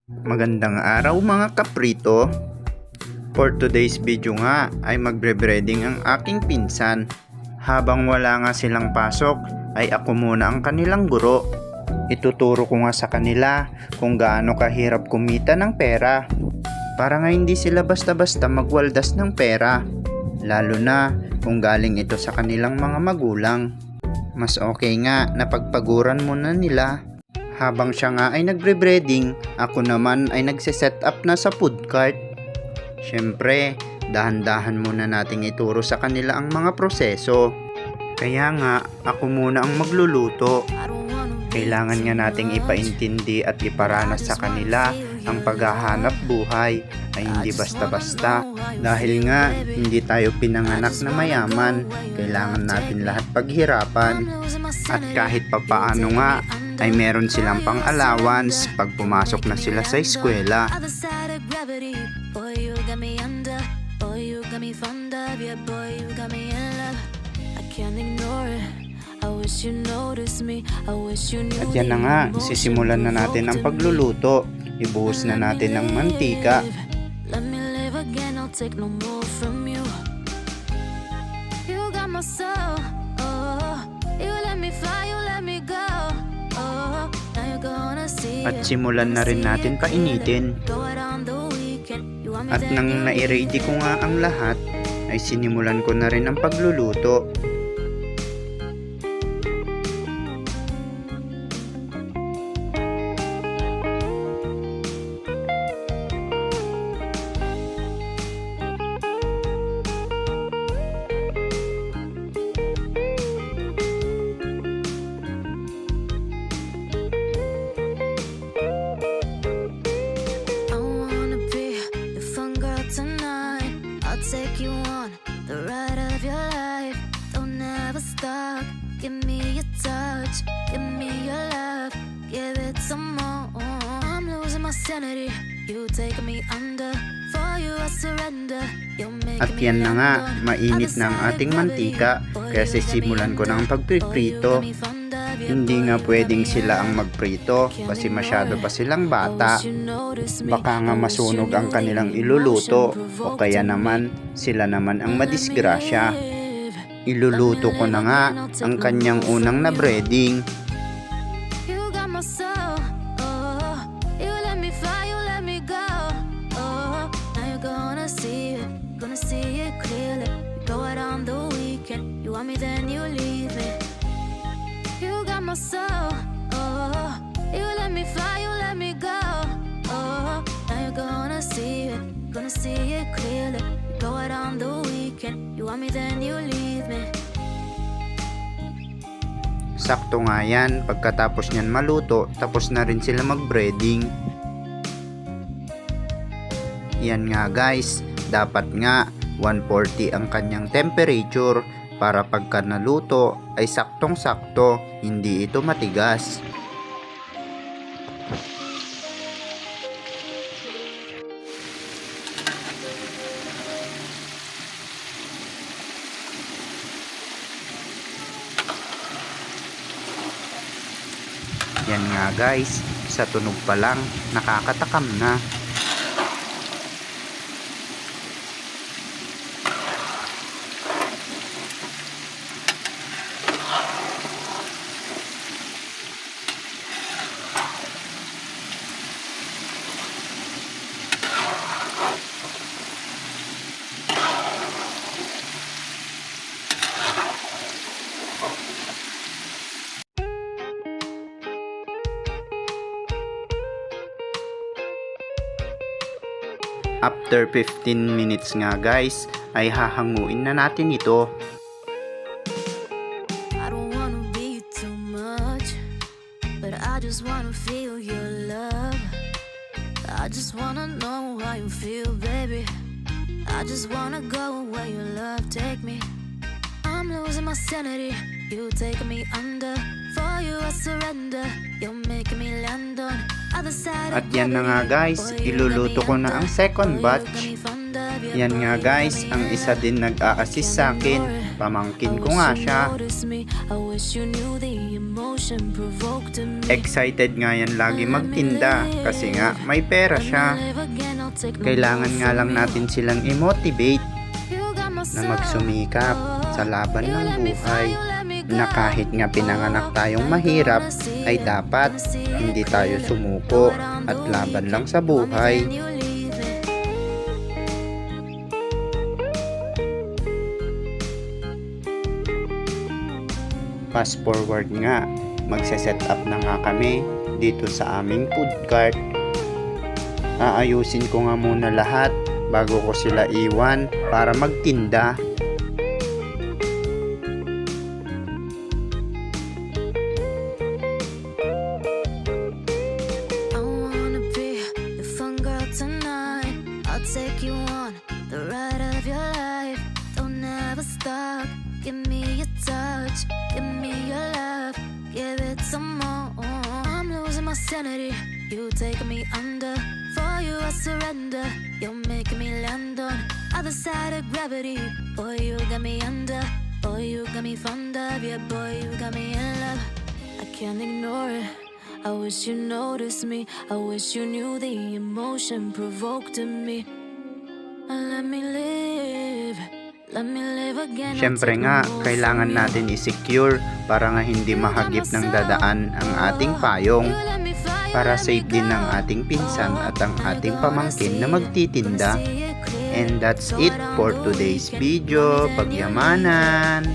Magandang araw mga kaprito. For today's video nga ay magbre-breeding ang aking pinsan. Habang wala nga silang pasok ay ako muna ang kanilang guro. Ituturo ko nga sa kanila kung gaano kahirap kumita ng pera. Para nga hindi sila basta-basta magwaldas ng pera. Lalo na kung galing ito sa kanilang mga magulang. Mas okay nga na pagpaguran muna nila. Habang siya nga ay nagbre-breeding, ako naman ay nagse-set up na sa food cart. Syempre, dahan-dahan muna nating ituro sa kanila ang mga proseso. Kaya nga, ako muna ang magluluto. Kailangan nga nating ipaintindi at iparanas sa kanila ang paghahanap buhay ay hindi basta-basta. Dahil nga, hindi tayo pinanganak na mayaman. Kailangan natin lahat paghirapan. At kahit papaano nga, ay meron silang pang-allowance pag pumasok na sila sa eskwela. At yan na nga, sisimulan na natin ang pagluluto. Ibuhos na natin ang mantika. At simulan na rin natin painitin. At nang nai-ready ko nga ang lahat, ay sinimulan ko na rin ang pagluluto. Take you on the ride of your life. Don't ever stop. Give me your touch. Give me your love. Give it some more. I'm losing my sanity. You take me under. For you I surrender. At yan na nga, mainit na ang ating mantika. Kaya sisimulan ko na ang pagpiprito. Hindi nga pwedeng sila ang magprito kasi masyado pa silang bata. Baka nga masunog ang kanilang iluluto o kaya naman sila naman ang madisgrasya. Iluluto ko na nga ang kanyang unang na breeding. My soul, oh, you let me fly, you let me go, oh, now you're gonna see it clearly. You go out on the weekend, you want me then you leave me. Sakto nga yan, pagkatapos nyan maluto, tapos na rin sila mag-breeding. Yan nga guys, dapat nga 140 ang kanyang temperature. Para pagka naluto ay saktong-sakto, hindi ito matigas. Yan nga guys, sa tunog pa lang, nakakatakam na. After 15 minutes nga guys, ay hahanguin na natin ito. I don't wanna be too much, but I just wanna feel your love. I just wanna know how you feel, baby. I just wanna go where your love take me. I'm losing my sanity, you take me under. For you I surrender, you're making me land on. At yan na nga guys, iluluto ko na ang second batch. Yan nga guys, ang isa din nag-a-assist sa akin. Pamangkin ko nga siya. Excited nga yan lagi magtinda kasi nga may pera siya. Kailangan nga lang natin silang i-motivate na magsumikap sa laban ng buhay, na kahit nga pinanganak tayong mahirap ay dapat hindi tayo sumuko at laban lang sa buhay. Fast forward nga, magse-set up na nga kami dito sa aming food cart. Aayusin ko nga muna lahat bago ko sila iwan para magtinda. I wanna be your fun girl tonight. I'll take you on the ride of your life. Don't ever stop. Give me your touch. Give me your love. Give it some more. I'm losing my sanity. You take me under. For you I surrender. You're making me land on other side of gravity. Boy, you got me under. Boy, you got me fond of. Yeah, boy, you got me in love. I can't ignore it. I wish you noticed me. I wish you knew the emotion provoked in me. Let me live. Let me live again. Siyempre nga, kailangan natin i-secure para nga hindi mahagip ng dadaan ang ating payong, para safe din ng ating pinsan at ang ating pamangkin na magtitinda. And that's it for today's video. Pagyamanan!